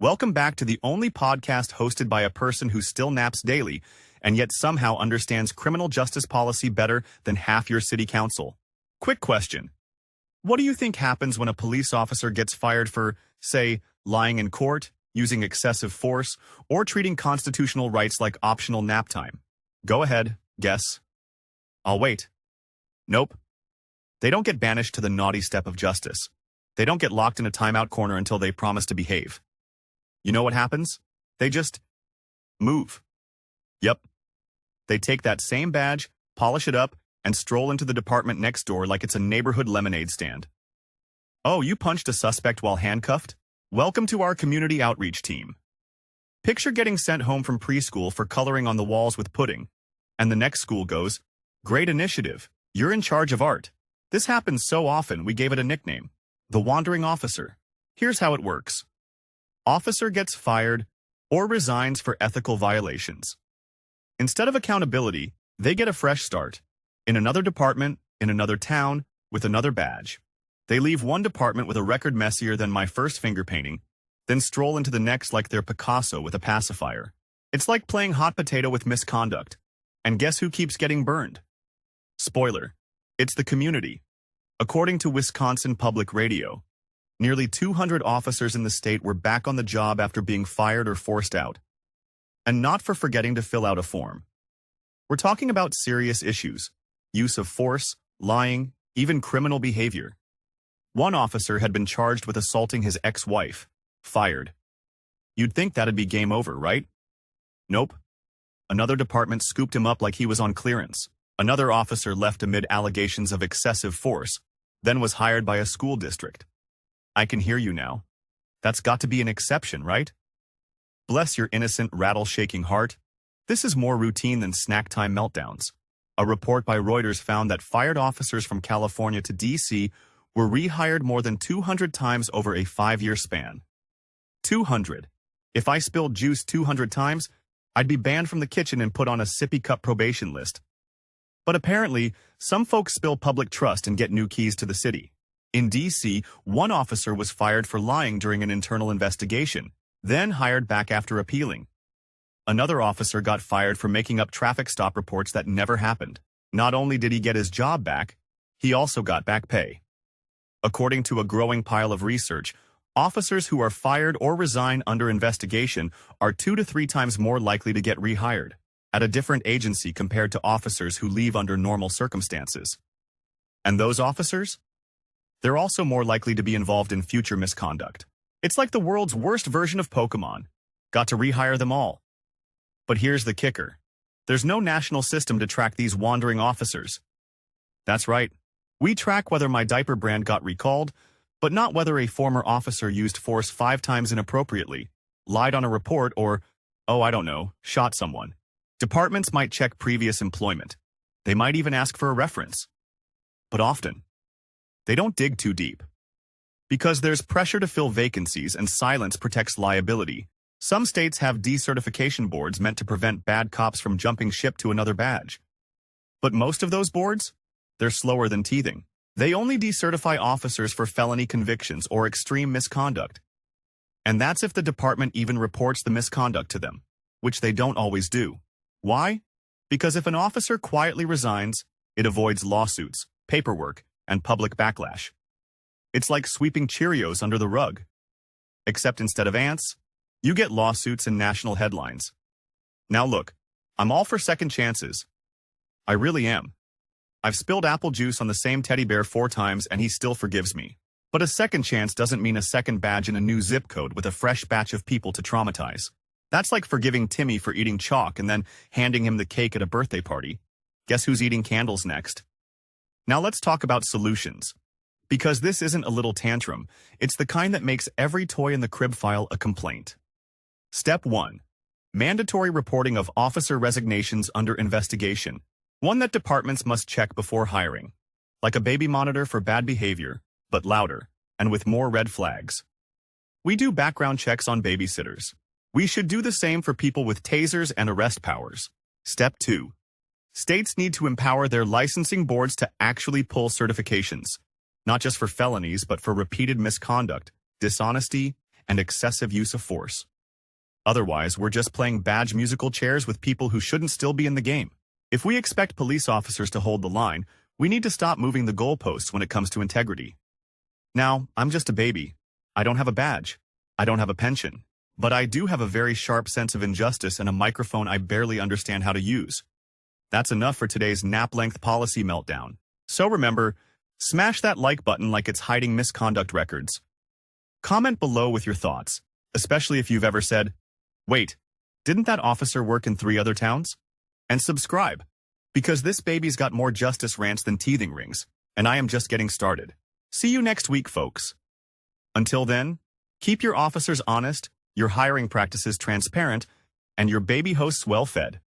Welcome back to the only podcast hosted by a person who still naps daily and yet somehow understands criminal justice policy better than half your city council. Quick question. What do you think happens when a police officer gets fired for, say, lying in court, using excessive force, or treating constitutional rights like optional nap time? Go ahead, guess. I'll wait. Nope. They don't get banished to the naughty step of justice. They don't get locked in a timeout corner until they promise to behave. You know what happens? They just move. Yep. They take that same badge, polish it up, and stroll into the department next door like it's a neighborhood lemonade stand. Oh, you punched a suspect while handcuffed? Welcome to our community outreach team. Picture getting sent home from preschool for coloring on the walls with pudding, and the next school goes, "Great initiative. You're in charge of art." This happens so often we gave it a nickname, the Wandering Officer. Here's how it works. Officer gets fired or resigns for ethical violations. Instead of accountability, they get a fresh start. In another department, in another town, with another badge. They leave one department with a record messier than my first finger painting, then stroll into the next like they're Picasso with a pacifier. It's like playing hot potato with misconduct. And guess who keeps getting burned? Spoiler. It's the community. According to Wisconsin Public Radio, nearly 200 officers in the state were back on the job after being fired or forced out. And not for forgetting to fill out a form. We're talking about serious issues. Use of force, lying, even criminal behavior. One officer had been charged with assaulting his ex-wife. Fired. You'd think that'd be game over, right? Nope. Another department scooped him up like he was on clearance. Another officer left amid allegations of excessive force, then was hired by a school district. I can hear you now. That's got to be an exception, right? Bless your innocent, rattle-shaking heart. This is more routine than snack time meltdowns. A report by Reuters found that fired officers from California to D.C. were rehired more than 200 times over a 5-year span. 200. If I spilled juice 200 times, I'd be banned from the kitchen and put on a sippy cup probation list. But apparently, some folks spill public trust and get new keys to the city. In D.C., one officer was fired for lying during an internal investigation, then hired back after appealing. Another officer got fired for making up traffic stop reports that never happened. Not only did he get his job back, he also got back pay. According to a growing pile of research, officers who are fired or resign under investigation are 2 to 3 times more likely to get rehired at a different agency compared to officers who leave under normal circumstances. And those officers? They're also more likely to be involved in future misconduct. It's like the world's worst version of Pokemon. Got to rehire them all. But here's the kicker. There's no national system to track these wandering officers. That's right. We track whether my diaper brand got recalled, but not whether a former officer used force 5 times inappropriately, lied on a report, or, oh, I don't know, shot someone. Departments might check previous employment. They might even ask for a reference. But often, they don't dig too deep. Because there's pressure to fill vacancies and silence protects liability. Some states have decertification boards meant to prevent bad cops from jumping ship to another badge. But most of those boards? They're slower than teething. They only decertify officers for felony convictions or extreme misconduct. And that's if the department even reports the misconduct to them, which they don't always do. Why? Because if an officer quietly resigns, it avoids lawsuits, paperwork, and public backlash. It's like sweeping Cheerios under the rug. Except instead of ants, you get lawsuits and national headlines. Now look, I'm all for second chances. I really am. I've spilled apple juice on the same teddy bear 4 times and he still forgives me. But a second chance doesn't mean a second badge in a new zip code with a fresh batch of people to traumatize. That's like forgiving Timmy for eating chalk and then handing him the cake at a birthday party. Guess who's eating candles next? Now let's talk about solutions. Because this isn't a little tantrum, it's the kind that makes every toy in the crib file a complaint. Step 1. Mandatory reporting of officer resignations under investigation. One that departments must check before hiring. Like a baby monitor for bad behavior, but louder, and with more red flags. We do background checks on babysitters. We should do the same for people with tasers and arrest powers. Step 2. States need to empower their licensing boards to actually pull certifications, not just for felonies but for repeated misconduct, dishonesty, and excessive use of force. Otherwise, we're just playing badge musical chairs with people who shouldn't still be in the game. If we expect police officers to hold the line, we need to stop moving the goalposts when it comes to integrity. Now, I'm just a baby. I don't have a badge. I don't have a pension. But I do have a very sharp sense of injustice and a microphone I barely understand how to use. That's enough for today's nap-length policy meltdown. So remember, smash that like button like it's hiding misconduct records. Comment below with your thoughts, especially if you've ever said, "Wait, didn't that officer work in 3 other towns?" And subscribe, because this baby's got more justice rants than teething rings, and I am just getting started. See you next week, folks. Until then, keep your officers honest, your hiring practices transparent, and your baby hosts well-fed.